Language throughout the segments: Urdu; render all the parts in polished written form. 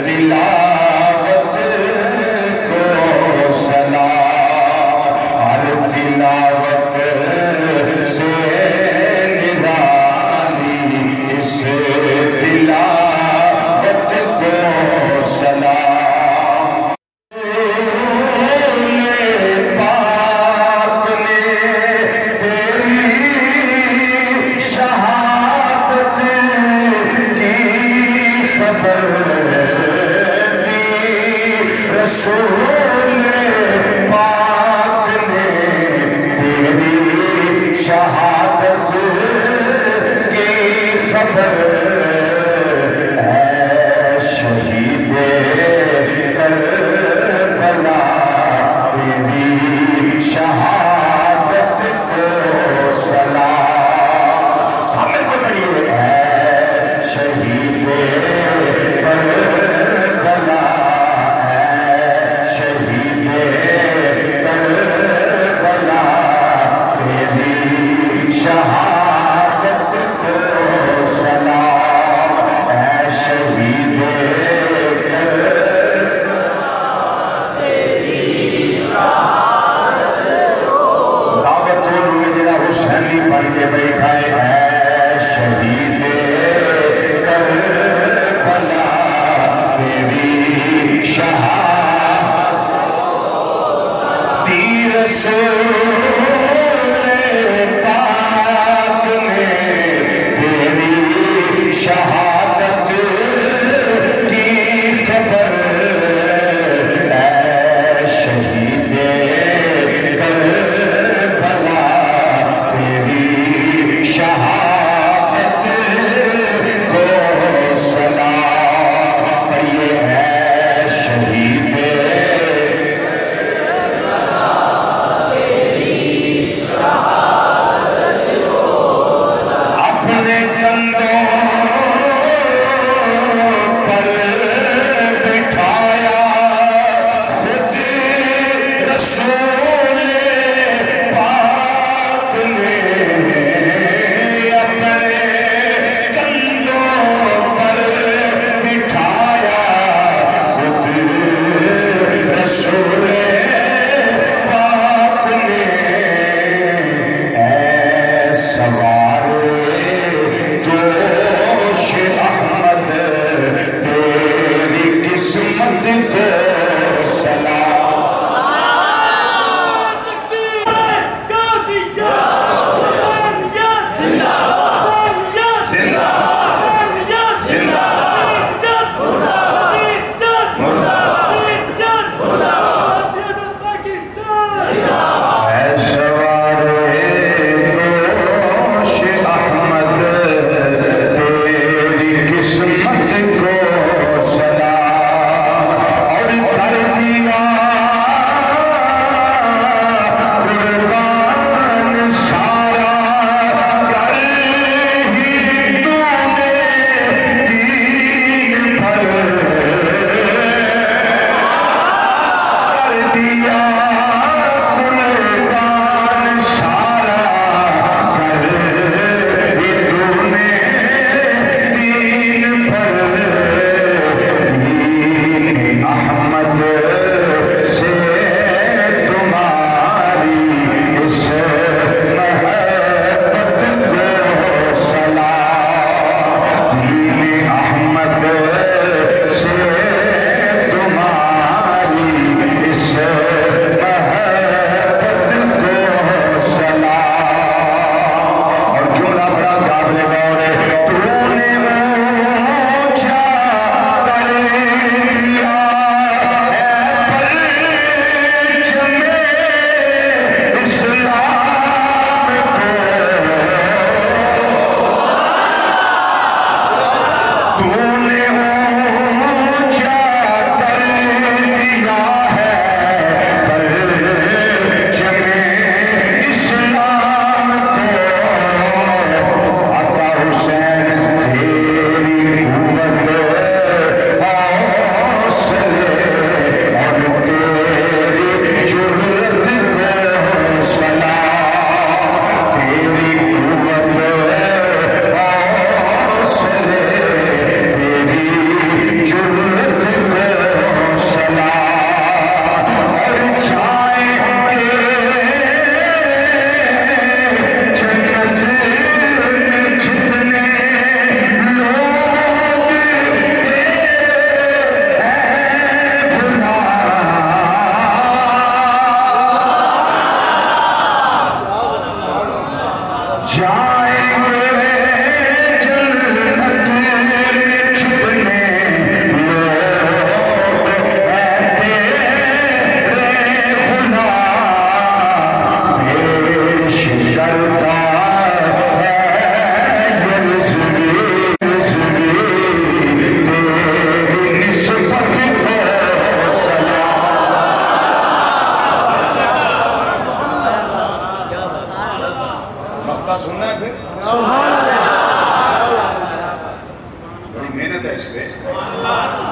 تلاوت کو سلام، ہر تلاوت سے نرالی اس تلاوت کو سلام۔ پاک نے تیری شہادت کی خبر دی، رسول پاک نے تیری شہادت کی خبر، اے شہید کربلا تیری شہادت کو سلام۔ سامنے کو پڑھیے، اے شہید کربلا، اے شہید کربلا تیری شہادت کو سلام، اے شہید دعوت میں جڑا حسینی پڑھ کے بیٹھا ہے، اے شہید کربلا تیری شہادت دی، رسول پاک نے تیری شہادت کی خبر، اے شہید کربلا تیری شہادت کو سلام۔ پڑھیے، اے شہید اپنے کندھوں پر بٹھا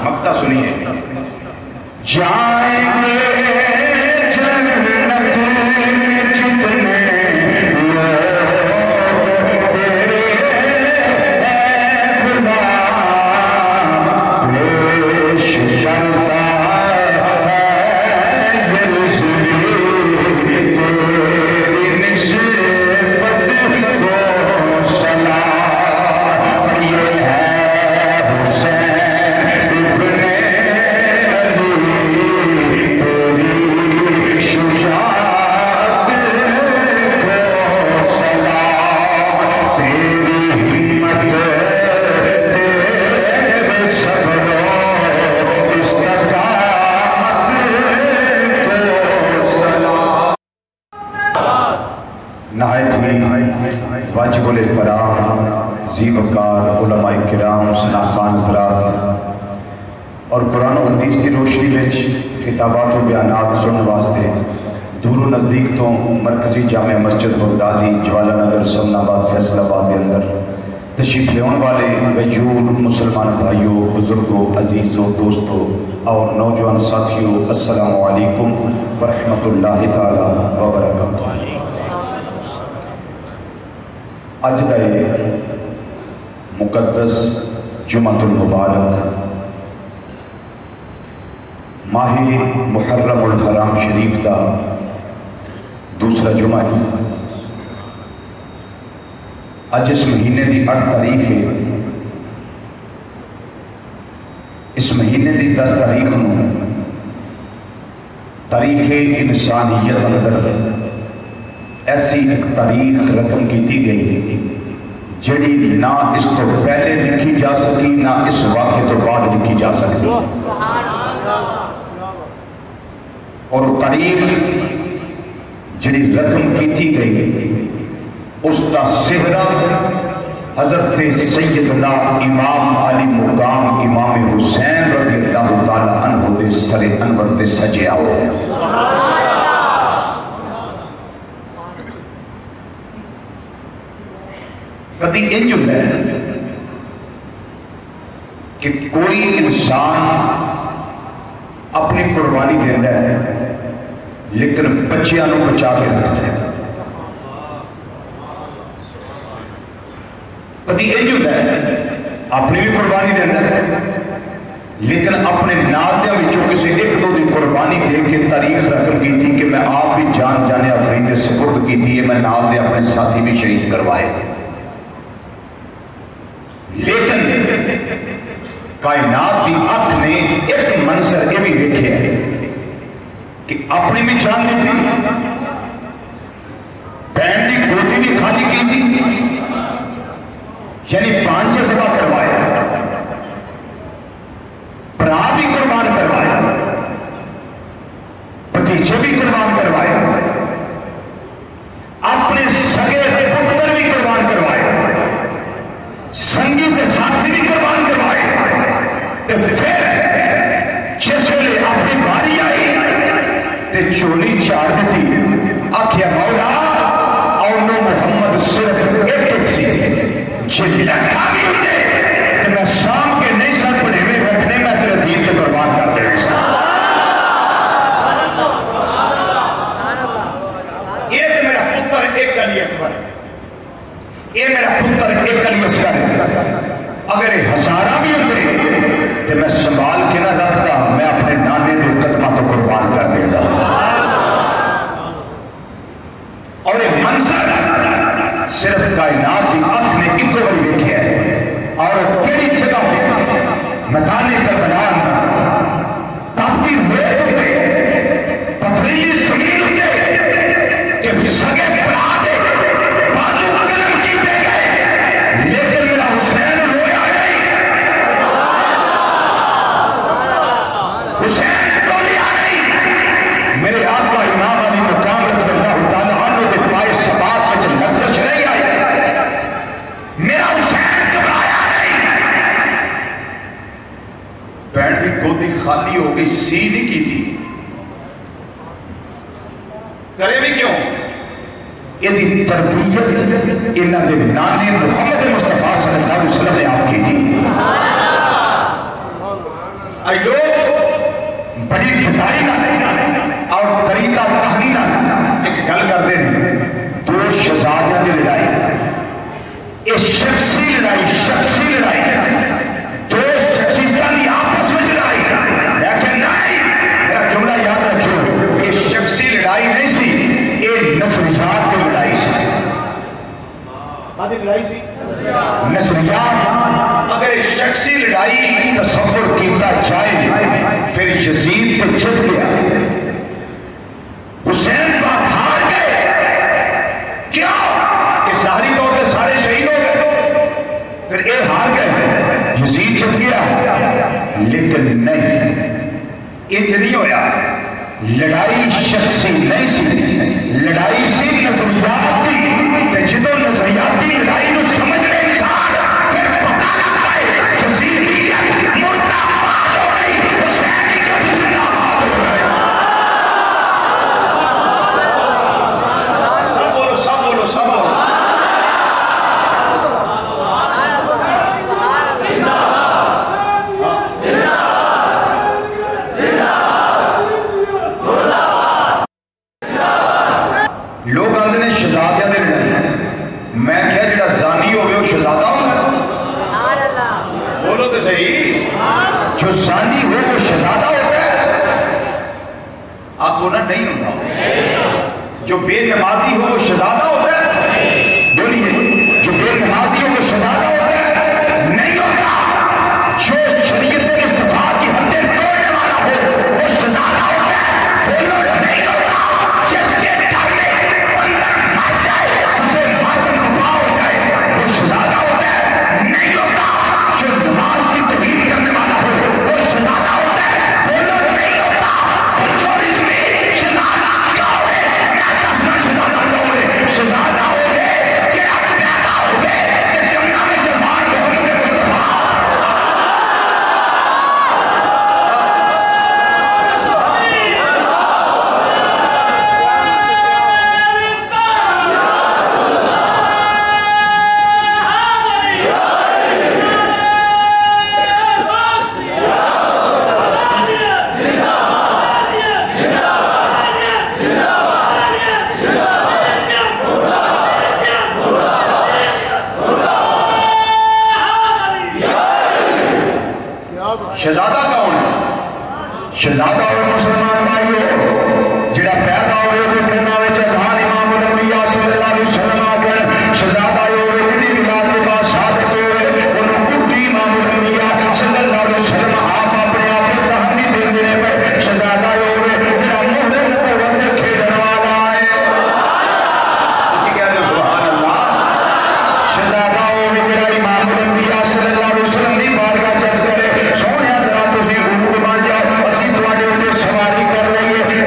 مقطع سنیے. جائیں گے جنت میں جتنے لوگ تیرے غلام پیش کرتا ہے یہ رسولی تیری نسبت کو سلام. یہ ہے حسین ابن واجب الاحترام ذی وقار علماء کرام شناخان حضرات اور قرآن و حدیث کی روشنی میں کتابات و بیانات سننے واسطے دور و نزدیک تو مرکزی جامع مسجد بغدادی جوالا نگر سمن آباد فیصل آباد کے اندر تشریف لیون والے غیور مسلمان بھائیوں بزرگوں عزیزوں دوستوں اور نوجوان ساتھیوں السلام علیکم ورحمۃ اللہ تعالی وبرکاتہ. اج دا یہ مقدس جمعۃ المبارک ماہ محرم الحرام شریف دا دوسرا جمعہ ہے. اج اس مہینے دی 8 تاریخ ہے. اس مہینے دی 10 تاریخ نو تاریخ انسانیت اندر ایسی ایک تاریخ رقم کی گئی جڑی نہ اس تو پہلے لکھی جا سکی نہ اس واقعے تو بعد لکھی جا سکتی. اور تاریخ جڑی رقم کی گئی اس کا سہرا حضرت سیدنا امام علی مقام امام حسین رضی اللہ تعالی عنہ دے سر انور تے سجیا ہوا ہے. کدی انج ہوتا ہے کہ کوئی انسان اپنی قربانی دیتا ہے لیکن بچیاں نو بچا کے رکھتا ہے. کدی انج ہوتا ہے اپنی بھی قربانی دیتا ہے لیکن اپنے ناتیاں وچوں کسی ایک دو دی قربانی دے کے تاریخ رقم کی تھی کہ میں آپ بھی جان جانے افرید سپرد کی تھی میں نال دے اپنے ساتھی بھی شہید کروائے. لیکن کائنات کی اکھ نے ایک منظر یہ بھی دیکھے ہے کہ اپنی بھی جان دی تھی بہن کی گودی بھی خالی کی تھی یعنی 5 ذبح کروائے برا بھی قربان کروائے بھتیجے بھی قربان کروائے اپنے سگے پتر بھی قربان کروائے سنگی کے ساتھی بھی قربان کروائے. پھر جس ویلے اپنی باری آئی تے چولی چاڑ دی آخیا مولا اور محمد صرف ایک سی جی لکھا بھی ہوتے تو میں شام کے نہیں سر پڑے میں رکھنے میں تیرے دین کے قربان کر دے رہے سا. یہ میرا پتر ایک علی اکبر یہ میرا پتر ایک علی اصغر ہے. اگر یہ ہزارہ بھی ہوتے تو میں سنبھال کے نہ رکھتا میں اپنے نانے کے قدمہ تو قربان کر دے گا. اور یہ منظر صرف کائنات کی اکھ نے ایک بار دیکھا ہے. اور کیڑی جگہ پہ میدان کربلا تاپتی ریت ہوتے پتھریلی زمین ہوتے کہ سگے بنا دے بازو قلم کیتے گئے لیکن میرا حسین رویا نہیں. حسین ٹولیا نہیں. میرے آقا امام علی مقام رضی اللہ تعالیٰ عنہ کے پائے سبات میں لفظ نہیں آئی. میرا حسین گھبرایا نہیں. بہن کی گودی خالی ہو گئی سی نہیں کی تھی کرے بھی کیوں یہ تربیت انہوں نے نانے محمد مصطفیٰ صلی اللہ علیہ وسلم نے آپ کی تھی. اے لوگ بڑی پٹائی نہ اور طریقہ کہانی نہ ایک گل کرتے ہیں دو شہزادیاں کی لڑائی یہ شخصی لڑائی دو شخصیتاں کی آپس میں لڑائی لیکن نہیں میرا جملہ یاد رکھو یہ شخصی لڑائی نہیں سی یہ نسلیات کی لڑائی سی نسلیات اگر شخصی لڑائی تصور کیتا جائے پھر یزید تو جت گیا حسین پاک ہار گئے کیا کہ ظاہری طور پہ سارے شہید ہو گئے پھر اے ہار گئے یزید جت گیا لیکن نہیں یہ نہیں ہویا لڑائی شخصی نہیں سی لڑائی سی نظریاتی جدو نظریاتی لڑائی نو سمجھ لے انسان پھر پتہ لگتا ہے جزیریت مردہ باد ہو رہی حسینی کبھی زندہ باد ہو رہی سب بولو لوگ آندے نے شہزادیاں دے لڑائی میں کہا جڑا زانی ہوئے وہ شہزادہ ہوگا بولو تو صحیح جو زانی ہو وہ شہزادہ ہوگا آپ کو نہ نہیں ہوتا جو بے نمازی ہو وہ شہزادہ ہوتا ہے بولیے جو بے نمازی ہو وہ شہزادہ ہوتا ہے نہیں ہوتا جو شریعت مصطفیٰ کی حدیں توڑنے والا ہو وہ شہزادہ ہوتا ہے بولو نہیں ہوتا جس کے ڈر میں اندر مر جائے سب سے ماتم ربا ہو جائے وہ شہزادہ ہوتا ہے نہیں ہوتا جو نماز کی توہین کرنے والا ہو وہ شہزادہ ہوتا ہے بولو نہیں ہوتا اور جو اس میں شہزادہ کیا ہوئے میں دسنا شہزادہ کیا ہوئے شہزادہ ہوئے جڑا پیدا ہوئے کہ جنہ میں جزار محمد مصطفیٰ شہزادہ کون ہے شہزادہ ہوئے مسلمان بھائیو جڑا پیدا ہوئے وہ کرنا ہوئے جزان امام الانبیاء صلی اللہ علیہ وسلم آگر شہزادہ ہوئے جدی ملاد کے بعد صادق ہوئے انہوں قرطی امام الانبیاء صلی اللہ علیہ وسلم آپ اپنے آپ کو تحمی دے دینے پہ شہزادہ ہوئے جڑا مہر نبوت کھیلنے والا ہے اچھی کہہ دو سبحان اللہ شہزادہ ہوئے جڑا امام الانبیاء صلی اللہ علیہ وسلم دی بارگاہ چرچ کرے سونے حضرات تسی حکم بن جاؤ اسی تواڈے اوپر سواری کر رہی ہے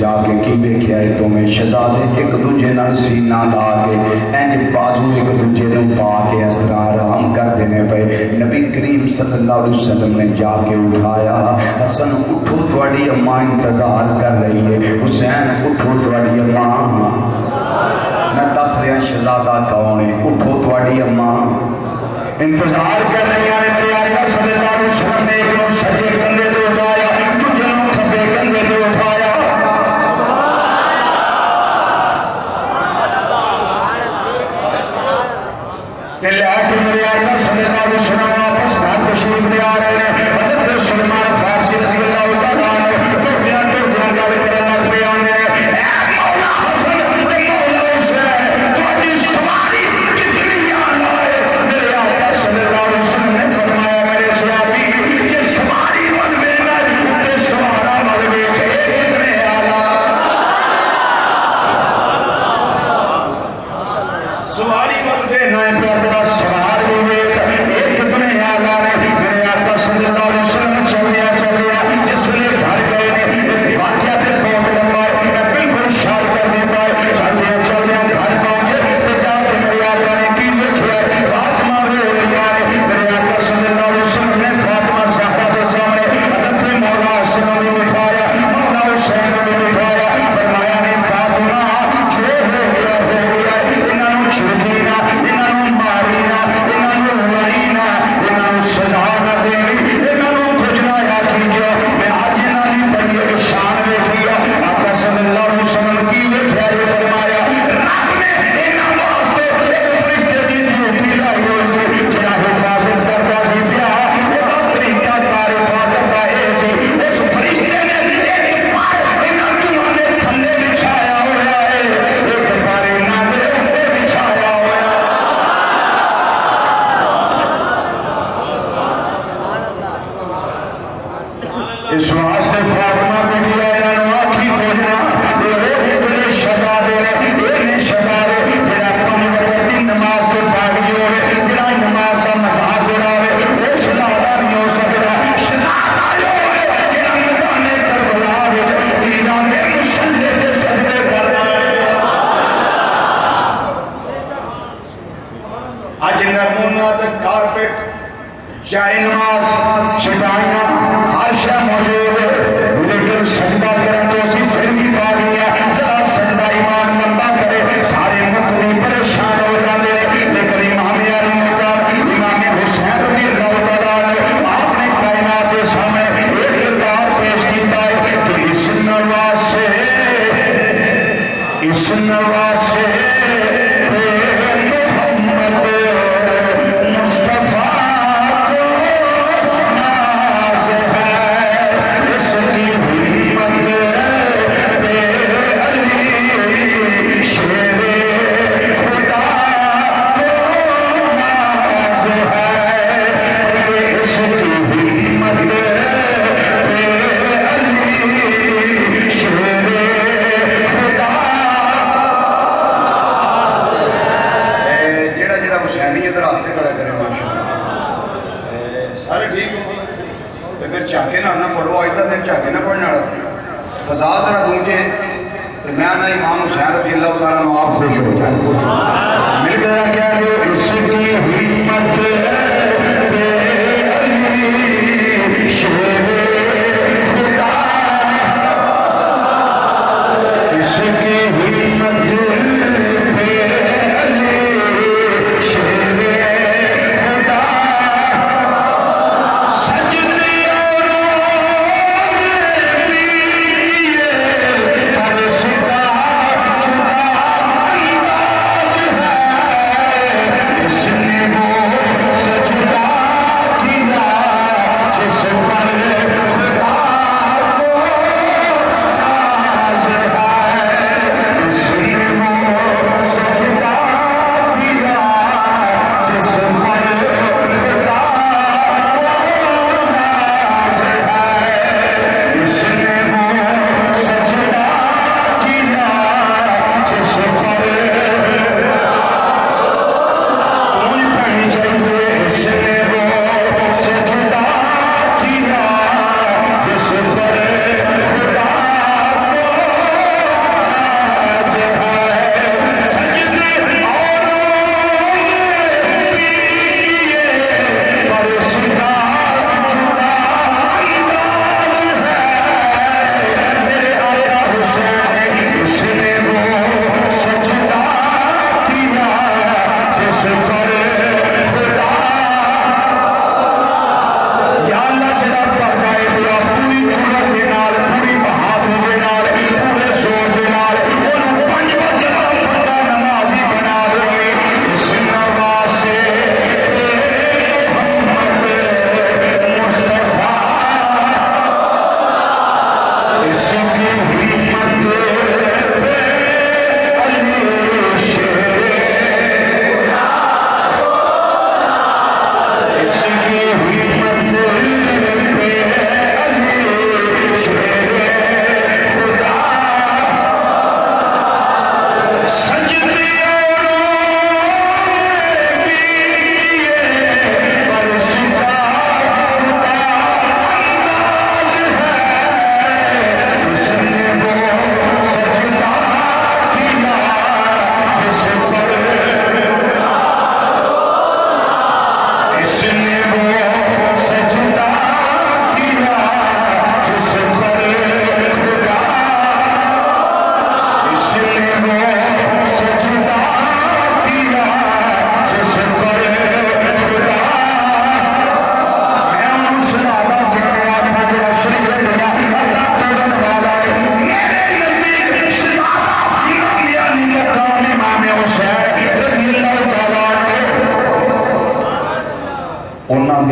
جا کے کی دیکھا ہے تو میں شہزادے ایک دوجے نال سینہ لا کے انج بازو ایک دوجے نوں پا کے اس طرح آرام کر دینے پے. نبی کریم صلی اللہ علیہ وسلم نے جا کے اٹھایا, حسن اٹھو تھوڑی اماں انتظار کر رہی ہے, حسین اٹھو تھوڑی اماں. میں دس رہا شہزادہ کون ہے, اٹھو تھوڑی اماں انتظار کر رہی ہیں. میرے آقا صلی اللہ علیہ وسلم نے ایک نوں سجے کندھے تے اٹھایا, دوجے نوں کھبے کندھے تے اٹھایا. تے لے کے میرے آقا صلی اللہ علیہ وسلم واپس گھر تشریف لے آ رہے ہیں. حضرت سلمان فارسی رضی اللہ تعالیٰ عنہ ٹوٹیاں ٹوٹیاں گل کرن لگ پے آندے نے, اے مولا حسن تے مولا حسین تہاڈی سواری کتنی آلا ہے. میرے آقا صلی اللہ علیہ وسلم نے فرمایا میرے صحابی کہ سواری ون ویلا تے سوارا ول ویکھ کتنے آلا. سواری ول ویکھنا ہے پیسہ سوار بھی ویکھ ایک کتنے آلا نے. میرے آقا صلی اللہ علیہ وسلم چلیا جس ویلے گھر گئے نے واقعہ تے بہت لمبا ہے, میں بالکل شار کر دیتا ہے. چلدیا گھر پہنچے تو جا کے میرے آقا نے کی دیکھا ہے, فاطمہ رو رہی ہے. میرے آقا صلی اللہ علیہ وسلم نے فاطمہ زہرا کے سامنے حضرت مولا حسن کو بٹھایا, مولا حسین کو بٹھایا. فرمایا نے فاطمہ جو ہو گیا انہوں چھڑکی نہ, انہوں ماری نہ, انہوں لائی نہ, انہوں سزا نہ دینی, انہوں کچھ نہ یاد کیجیے. میں آج انہوں نے بڑی شان دیکھی ہے. آقا صلی اللہ علیہ وسلم کی دیکھا ہے. فرمایا رب نے انہوں واسطے ایک فرشتے دی ڈیوٹی لائی ہوئی سی جہاں حفاظت کرتا سی پیا. وہ طریقہ کار حفاظت کا یہ سی, اس فرشتے نے ایک پار انہوں دونوں نے تھلے بچھایا ہوا ہے, ایک پار انہوں نے اوپر بچھایا ہوا ہے. اس واسطے فاطمہ بیٹی ہے انہوں آکھی کھوجنا یہ شہزادے نے شہزادے جڑا کم وقت کی نماز تو باغی ہوئے, جڑا نماز کا مذاق اڑاوے وہ شہزادہ نہیں ہو سکتا. شہزادہ جو ہے جڑا میدان کربلا وچ پیراں دے مصلی تے سجدے کردا ہے. اج نرم نازک کارپیٹ, جائے نماز, چٹائیاں, ہر شے موجود ہے, لیکن سجدہ کرن تو اسی پھر بھی پا گیا. ذرا سجدہ ایمان لمبا کرے سارے مقتدی پریشان ہو جاتے ہیں. لیکن امام علی مقام امام حسین رضی اللہ تعالیٰ عنہ آپ نے کائنات کے سامنے ایک کردار پیش کیتا ہے کہ اس نواسے محمد مصطفیٰ چاکے نہ نہ پڑھو, آج تک دن چاکے نہ پڑھنے والا تھا. فضا ذرا گونجے تو میں نہ امام حسین رضی اللہ تعالیٰ عنہ آپ خوش ہو جائیں. مل گیا کیا جو اس کی ہمت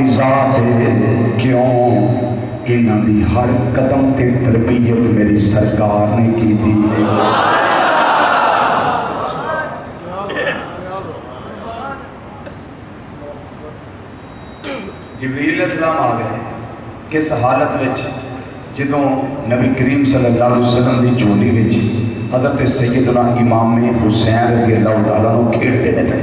دی ذات ہے کیوں انہاں دی ہر قدم تے تربیت میری سرکار نے کی تھی جبریل علیہ السلام آ گئے کس حالت وچ جدوں نبی کریم صلی اللہ علیہ وسلم دی جھولی وچ حضرت سیدنا امام حسین رضی اللہ تعالیٰ عنہ کھیڑتے نے پہ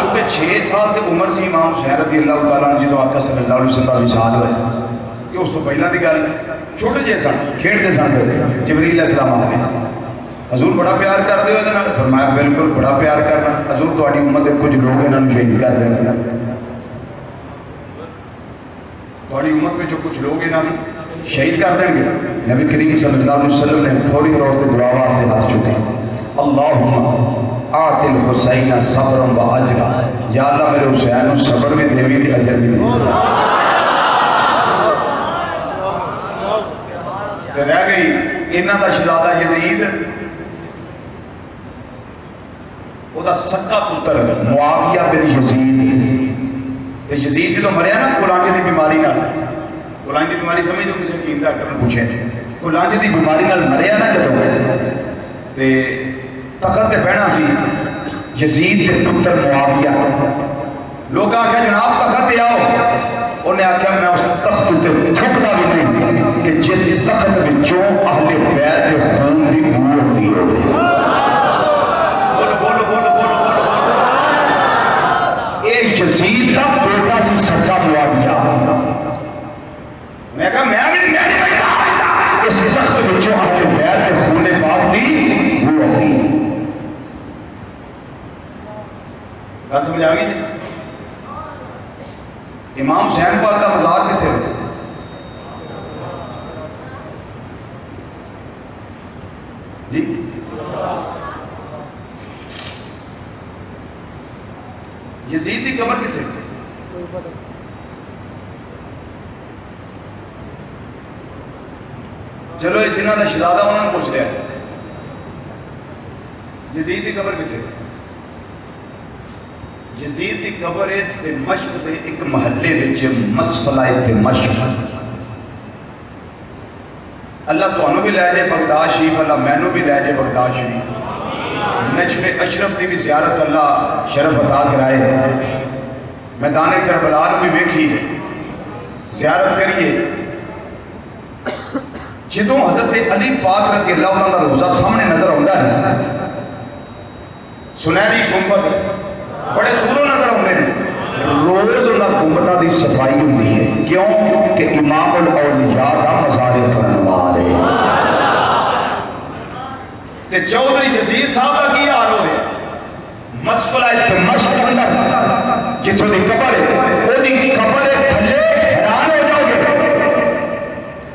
چونکہ 6 سال کی عمر سے امام حسین رضی اللہ تعالیٰ عنہ جدوں آقا صلی اللہ علیہ وسلم کا وصال ہوئے کہ اس تو پہلا دی گل چھوٹے جے سن کھیڑتے سن جبریل علیہ السلام آ گئے حضور بڑا پیار کر دے ہوئے فرمایا بالکل بڑا پیار کرنا حضور تہاڈی امت دے کچھ لوگ انہاں نوں شہید کر دیں تھوڑی امت میں جو کچھ لوگ انہوں شہید کر دیں گے نبی کریم صلی اللہ علیہ وسلم نے فوری طور پر دعا واسطے ہاتھ چکے اللہم آت الحسین صبرا و اجرا یا اللہ میرے حسین صبر میں دیوی کی اجر بھی دے رہ گئی انہاں دا شہزادہ یزید وہ دا سکا پتر معاویہ بن یزید یزید جو مریا نا کولانجے دی بیماری نال کولانجے دی بیماری سمجھ دو کسی حکیم ڈاکٹر نے پوچھے کولانجے دی بیماری نال مریا نا جدوں تے تخت تے بہنا سی یزید دے پتر معاویہ لوگ آکھیا جناب تخت تے آؤ انہیں آکھیا میں اس تخت تے چھکدا بھی نہیں کہ جس تخت وچوں اہل بیت دے خون دی بو ہوندی ہوے یزید کا بیٹا سی سچا معاویہ میں کہا میں نہیں بیٹھا اس سخت بچوں اپنے بیت میں خون پاک دی وہ ہوتی بات سمجھ آ گئی امام حسین پاک کا مزار کتنے ہوئے جی یزید کی قبر کتنے چلو جنہ کا شہزادہ انہوں نے پوچھ لیا یزید کی قبر کتنے یزید کی قبر ہے دمشق دے ایک محلے وچ مسفلہ دمشق اللہ تانوں بھی لے جائے بغداد شریف اللہ مینوں بھی لے جائے بغداد شریف نجم اشرف کی بھی زیارت اللہ شرف عطا کرائے میدان کربلا بھی ویکھی زیارت کریے جدوں حضرت علی پاک رضی اللہ عنہ روزہ سامنے نظر آتا ہے سنہری گنبد بڑے دوروں نظر آتے ہیں روز اللہ گنبدہ دی صفائی ہوتی ہے کیوں کہ امام الاولیاء کا مزار پرنوار ہے تے چودھری یزید صاحب کا کی حال ہو گیا مسفلہ دمشق اندر جتوں دی قبر ہے وہ دی قبر ہے تھلے حیران ہو جاؤ گے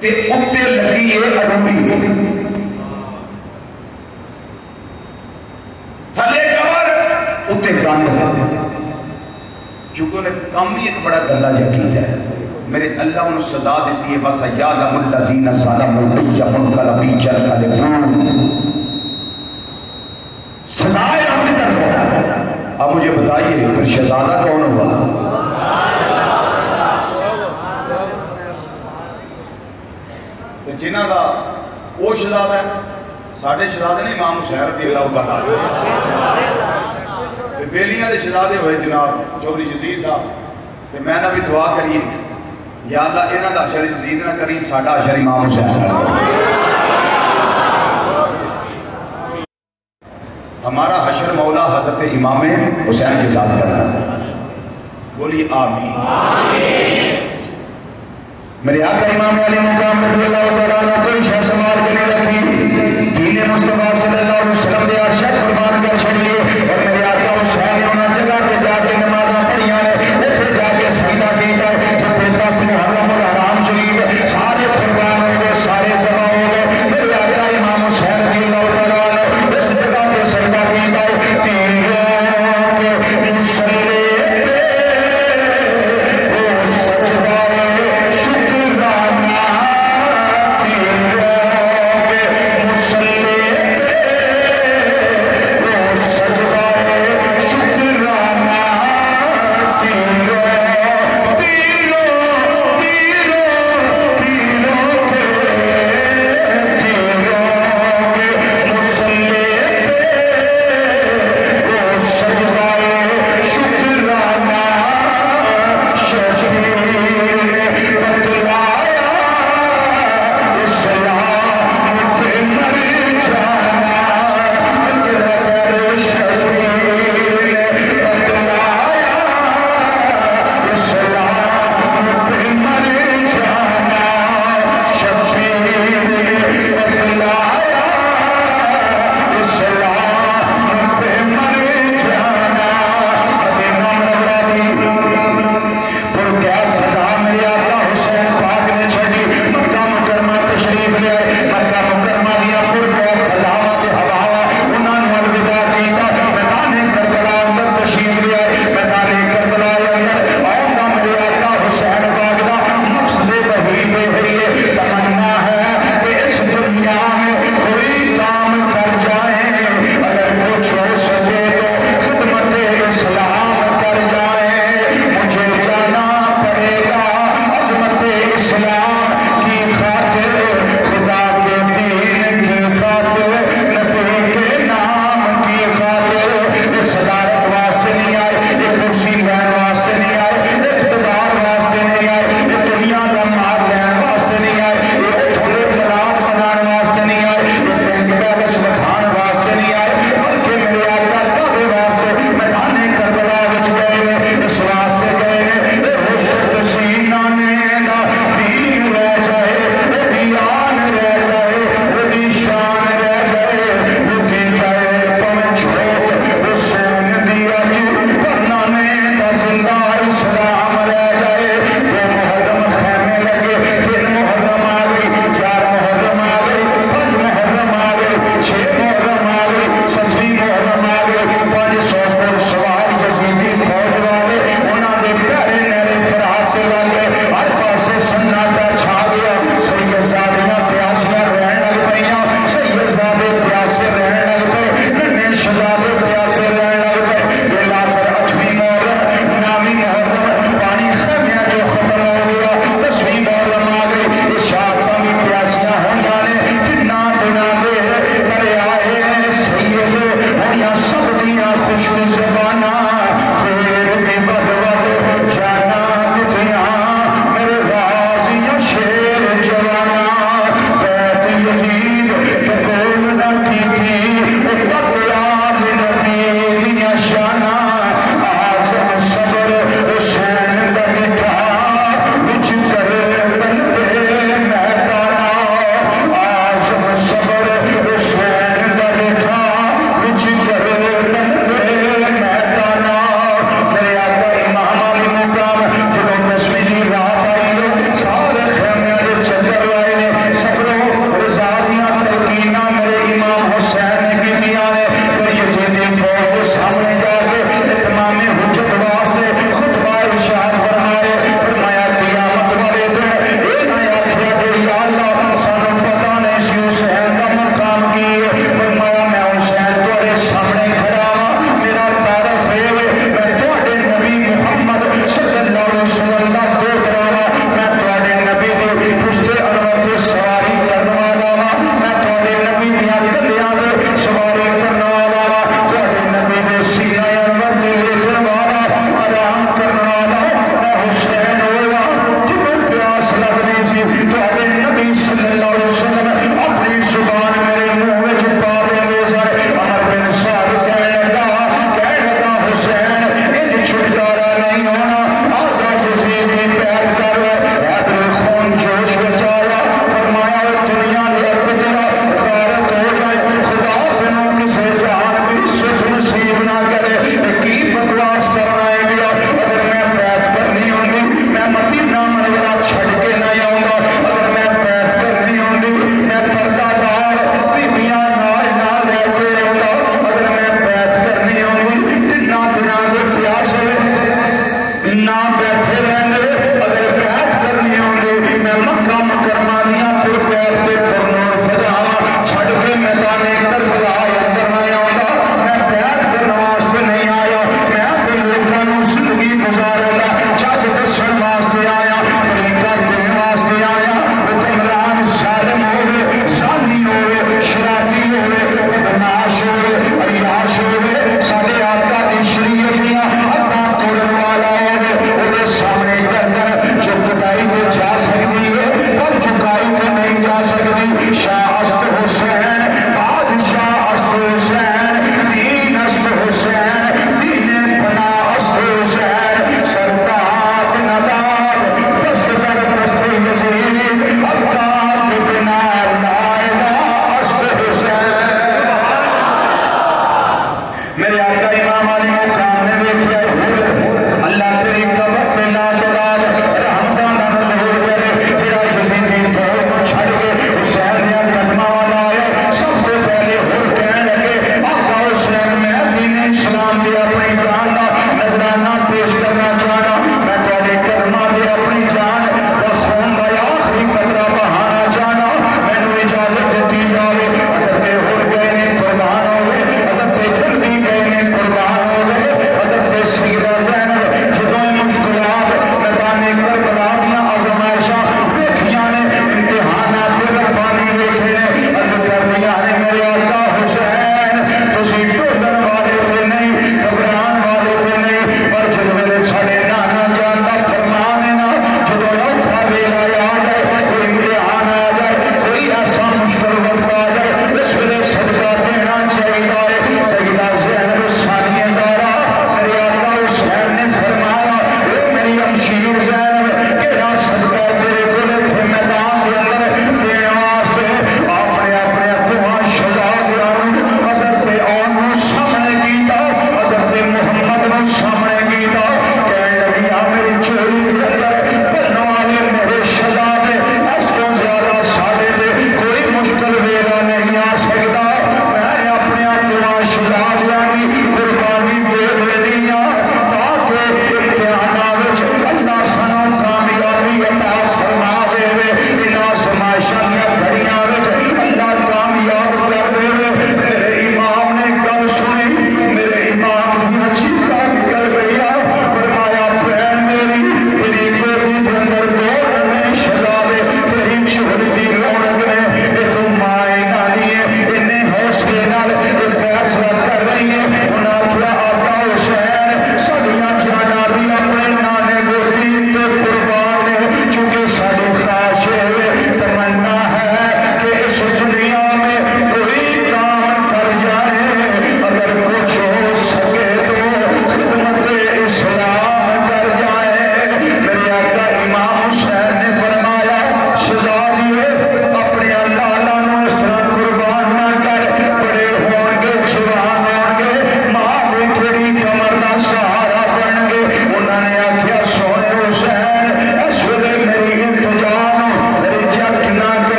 تے اتے لگی ہے اڈوڑی تھلے قبر اتے گند ہے چونکہ انہیں کام ہی ایک بڑا گندا یقین ہے میرے اللہ انہوں سزا دیتی ہے بس یعلم الذین ظلموا ایہم القلبی جلقلبون سزائے اپنی طرف ہوتا ہے اب مجھے بتائیے پھر شہزادہ کون ہوا جنہ کا وہ شہزادہ ہے ساڑھے شہزادے نے امام حسین رضی اللہ تعالیٰ بیلیاں دے شہزادے ہوئے جناب چودھری یزید صاحب میں نے بھی دعا کری یا اللہ انہاں دا اشر یزید نہ کری ساڈا اشر امام حسین ہمارا حشر مولا حضرت امام حسین کے ساتھ کرنا بولی آمین میرے آقا امام علی مقام رضی اللہ تعالیٰ عنہ کوئی شہ سمال کے نہیں رکھی دین مصطفیٰ صلی اللہ علیہ وسلم دے ارشد قربان کر چھڑیے اور میرے آقا حسین نے انہاں جگہ پہ جا کے نمازاں پڑھیاں نے اتنے جا کے سجدہ کیتا ہے جو 10 محرم الحرام شریف سارے قربان ہو گئے سارے ذبح ہو گئے میرے آقا امام حسین رضی اللہ تعالیٰ عنہ اس جگہ پہ سجدہ کیتا ہے تیروں کے مسلے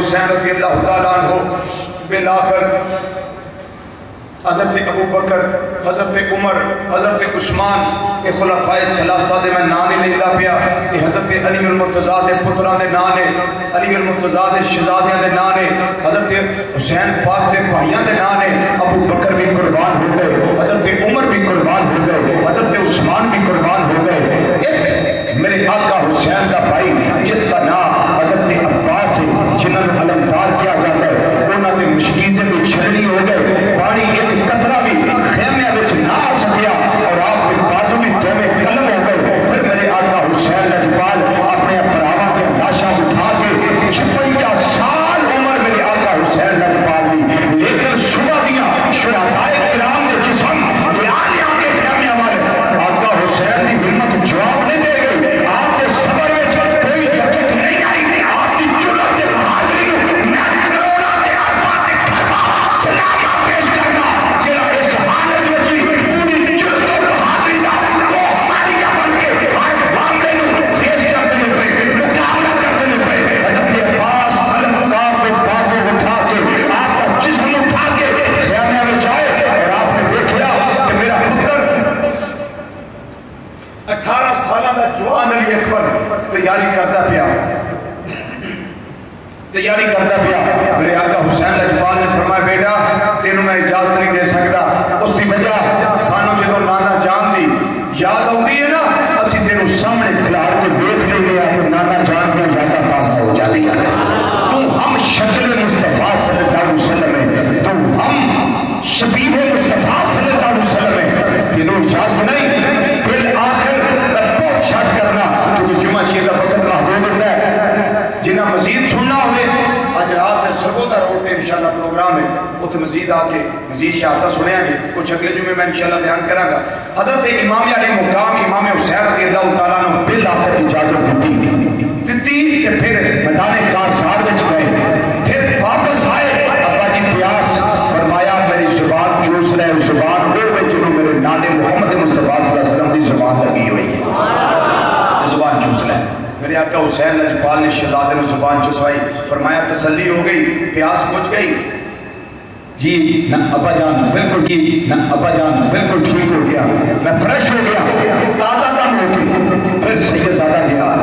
حسین رضی اللہ تعالیٰ عنہ بالآخر حضرت ابو بکر، حضرت عمر، حضرت عثمان کے خلفائے ثلاثہ دے میں نام ہی لیندہ پیا کہ حضرت علی المرتضیٰ دے پتران دے نانے، علی المرتضیٰ دے شہزادیاں دے نانے، حضرت حسین پاک دے بھائیاں دے نانے، ابو بکر بھی قربان ہو گئے، حضرت عمر بھی قربان ہو گئے، حضرت عثمان بھی قربان ہو گئے۔ میرے آقا حسین کا بھائی جس کا نام حضرت عباس ہے، جنہوں نے علمدار کیا جاتا ہے، انہوں نے مشکیزیں بھی چھلنی ہو گئے، پانی ایک قطرہ بھی خیمے وچ نہ آ سکیا اور آپ کے بازو بھی دومے قلم ہو گئے۔ پھر میرے آقا حسین لجپال اپنے پراواں کے لاشاں اٹھا کے 56 سال عمر میرے آقا حسین لجپال بھی، لیکن صبح دیاں شہدائے کرام کے جسم بیان کے خیمے والے آقا حسین کی ہمت جواب نہیں دے گئے۔ آپ کے صبر میں کوئی بچت نہیں آئی، آپ کی جرأت کے بہادری میں کروڑا کے آسمان کے کھڑا سلام پیش کرنا جڑا اس حالت میں پوری جرأت و بہادری دا کو ہماری کا بن کے ہر معاملے کو فیس کرتے ہوئے مقابلہ کرتے ہوئے حضرت عباس علمدار میں بازو اٹھا کے آپ کا جسم اٹھا کے خیمے میں جائے اور آپ نے دیکھا کہ میرا پتر 18 سالہ کا جوان علی اکبر تیاری کرتا پیا میرے آقا حسین لجپال نے فرمایا بیٹا تینوں میں اجازت نہیں دے سکتا، اس کی وجہ سانو جدو نانا جان دی یاد آتی ہے نا اسی تینوں سامنے کھلار کے دیکھ لیں گے تو نانا جان کی یاداں تازہ ہو جاتی ہیں۔ تم ہم شکل مصطفیٰ صلی اللہ علیہ وسلم ہے، تم ہم شبیہ مصطفیٰ صلی اللہ علیہ وسلم ہے، تینوں اجازت نہیں۔ بالآخر بہت شک کرنا کیونکہ جمعہ چیز کا وقت محدود ہوتا ہے، جنہیں مزید سننا ہوئے آج رات میں سرگودا روڈ پہ انشاءاللہ پروگرام ہے، اتنے مزید آ کے مزید شہادتیں سنیا گے، کچھ اگلے جمعے میں انشاءاللہ بیان کروں گا۔ حضرت امام علی مقام امام حسین رضی اللہ تعالیٰ نے بالآخر اجازت دیتی کہ پھر میدان کارزار میں گئے، پھر واپس آئے، ابا جی پیاس فرمایا میری زبان چوس لے، زبان ہو گئی جنہوں میرے نانے محمد مصطفیٰ صلی اللہ علیہ وسلم کی زبان لگی ہوئی ہے، زبان چوس لے۔ میرے آقا حسین لجپال نے شہزادے نے زبان چسوائی، فرمایا تسلی ہو گئی، پیاس بجھ گئی؟ جی نہ ابا جان بالکل ٹھیک، نہ ابا جان بالکل ٹھیک ہو گیا، میں فریش ہو گیا، تازہ دم ہو گئی۔ پھر سیدزادہ گیا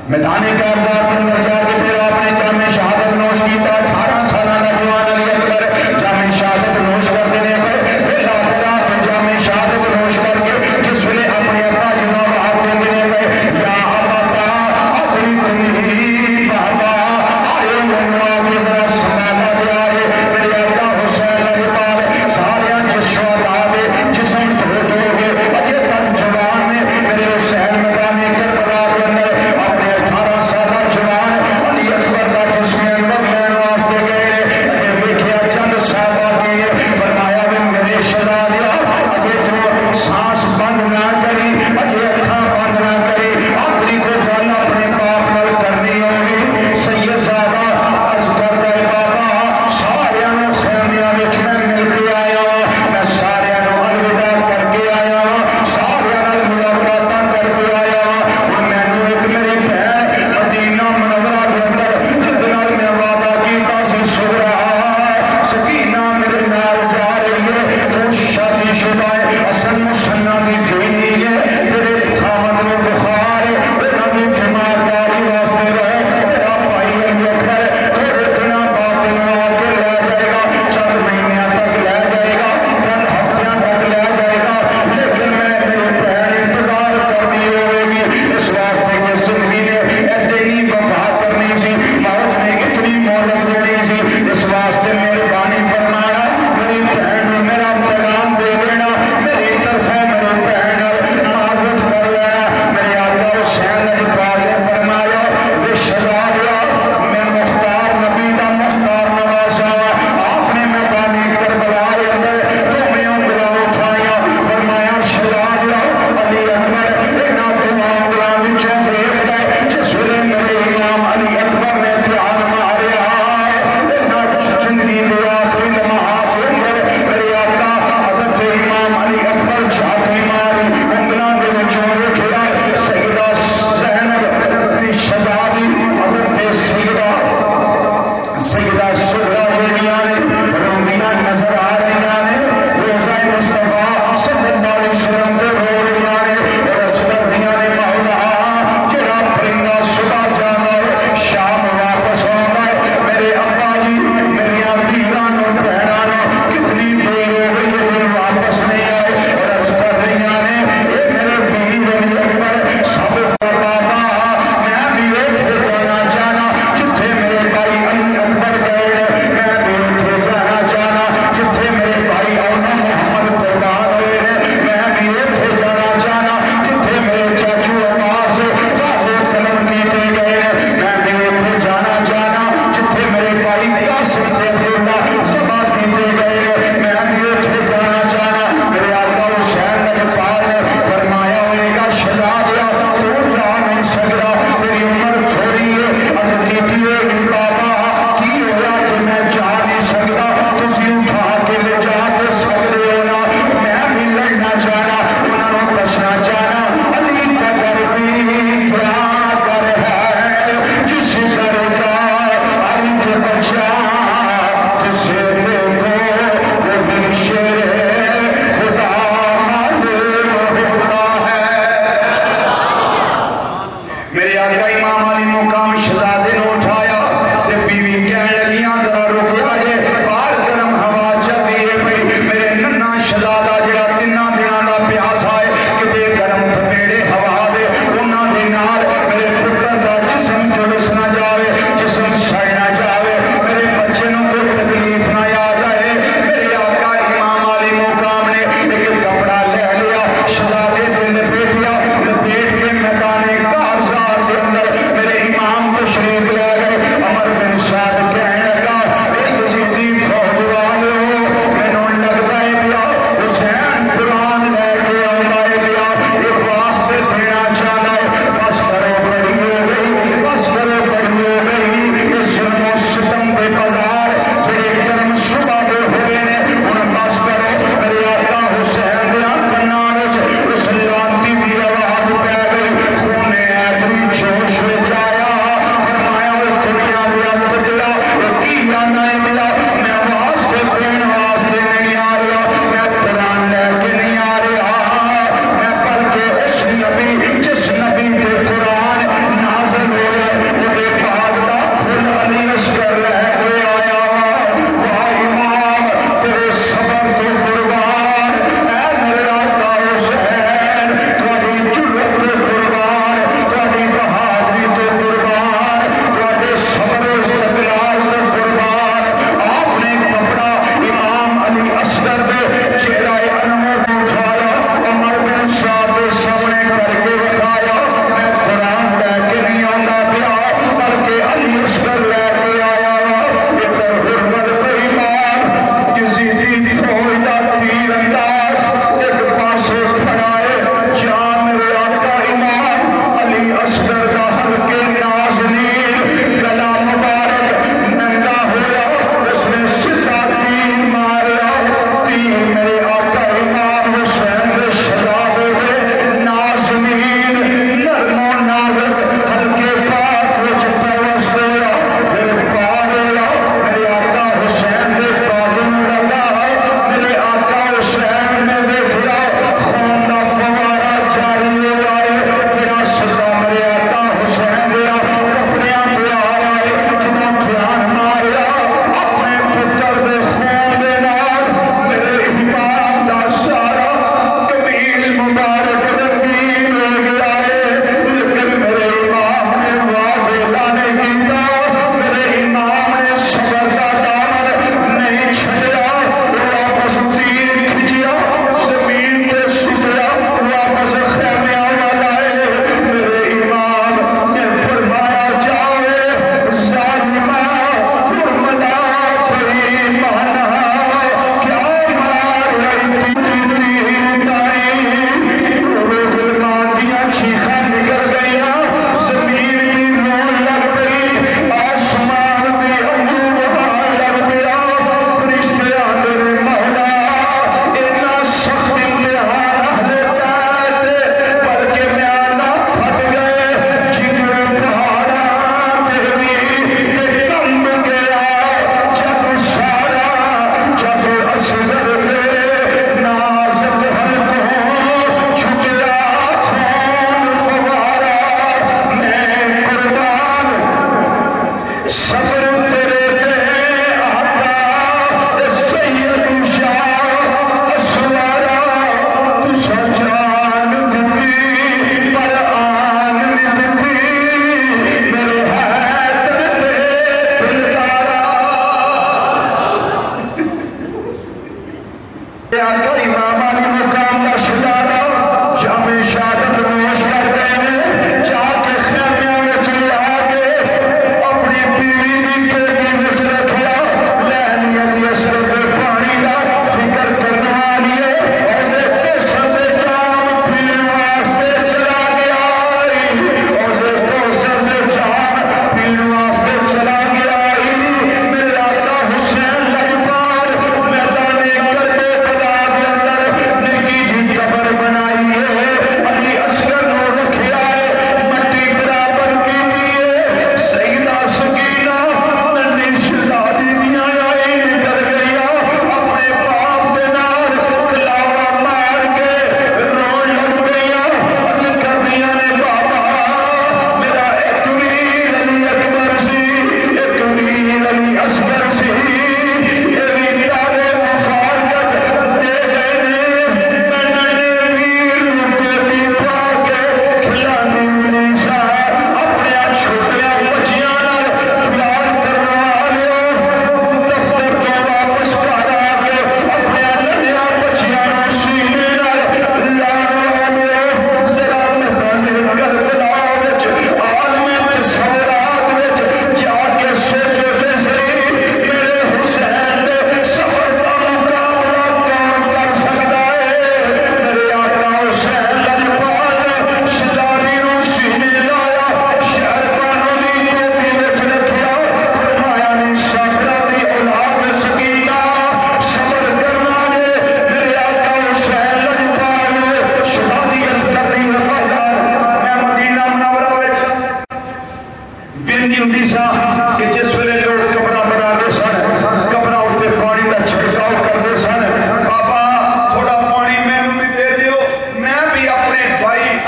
میدان کارزار کے اندر جا کے پھر آپ نے جامع شہادت نوش کیتا، 18 سالہ نوجوان علی اکبر جامع شہادت نوش کر دینے پر بالآخر جامع شہادت نوش کر کے جس ویلے اپنے ابا جناب آواز دینے پہ یا ابا اپنی تمہی بابا آئے منہ کی ذرا سنانا دیا ہے میرے آقا حسین لجپال سارے جشوا دے جسم دھو دو گے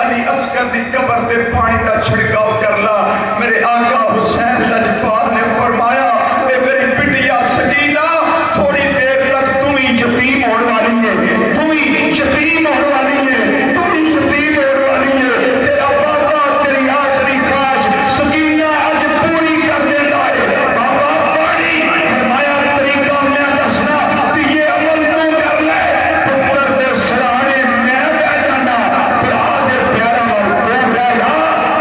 علی اصغر دی قبر تے پانی دا چھڑکاؤ کر لا. میرے آقا حسین لجپال نے فرمایا اے میری بٹیا سکینہ تھوڑی دیر تک تم ہی یتیم ہونے والی ہے, تم ہی یتیم ہونے والی ہے, تم ہی یتیم ہونے والی ہے. تیرا بابا تیری آخری خواہش سکینہ آج پوری کر دیتا ہے. بابا پانی فرمایا طریقہ میں دسنا تو یہ عمل تو کر لے. پتر دے سرانے میں بہ جانا, برا دے پیارا اور تو رہ جا.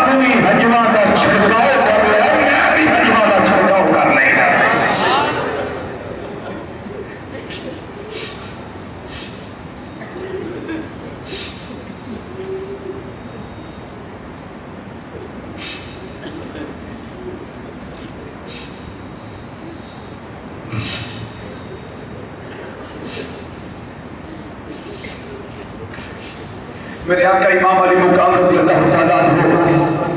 تم ہی حجواں دا چھڑکاؤ کر لے, میں بھی حجواں دا چھڑکاؤ کر لے گا. میرے آقا امام علی مقام رضی اللہ تعالیٰ عنہ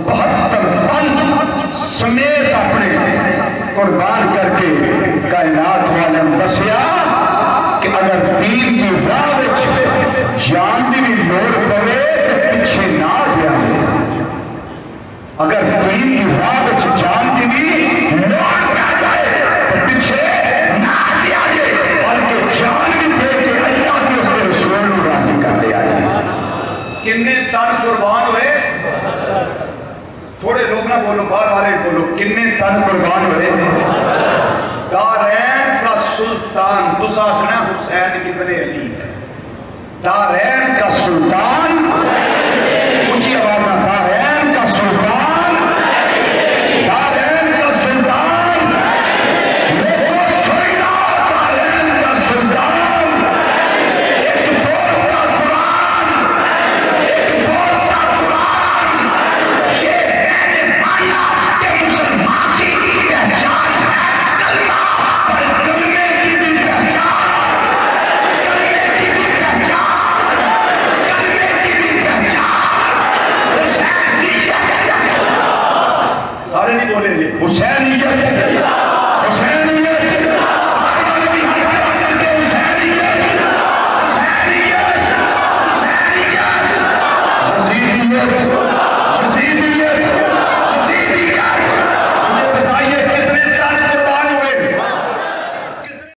72 تن سمیت اپنے قربان کر کے کائنات والے دسیا کہ اگر دین کی راہ وچ جان دی بھی لوڑ پڑے پیچھے نہ ہٹیا جائے. اگر دین کی راہ وچ جان دی بھی لوڑ پہ جائے تو پیچھے نہ ہٹیا جائے, بلکہ جان بھی دے کے اللہ کے اس کے رسول کو راضی کر لیا جائے. کنے تن قربان ہوئے؟ تھوڑے لوگ نہ بولو, بار بارے بولو. کنے تن قربان ہوئے؟ دارین کا سلطان. تسا آخنا حسین ابن علی ہے. دارین کا سلطان, اونچی آواز میں, دارین کا سلطان, دارین کا سلطان, لوگوں سننا, دارین کا سلطان, ایک بولتا قرآن, ایک بولتا قرآن. یہ میں نے مانا کہ مسلمان کی پہچان ہے کلمہ, پر کلمے کی بھی پہچان, کلمے کی بھی پہچان, کلمے کی بھی پہچان. حسین نیچے سارے نہیں بولے جی. حسین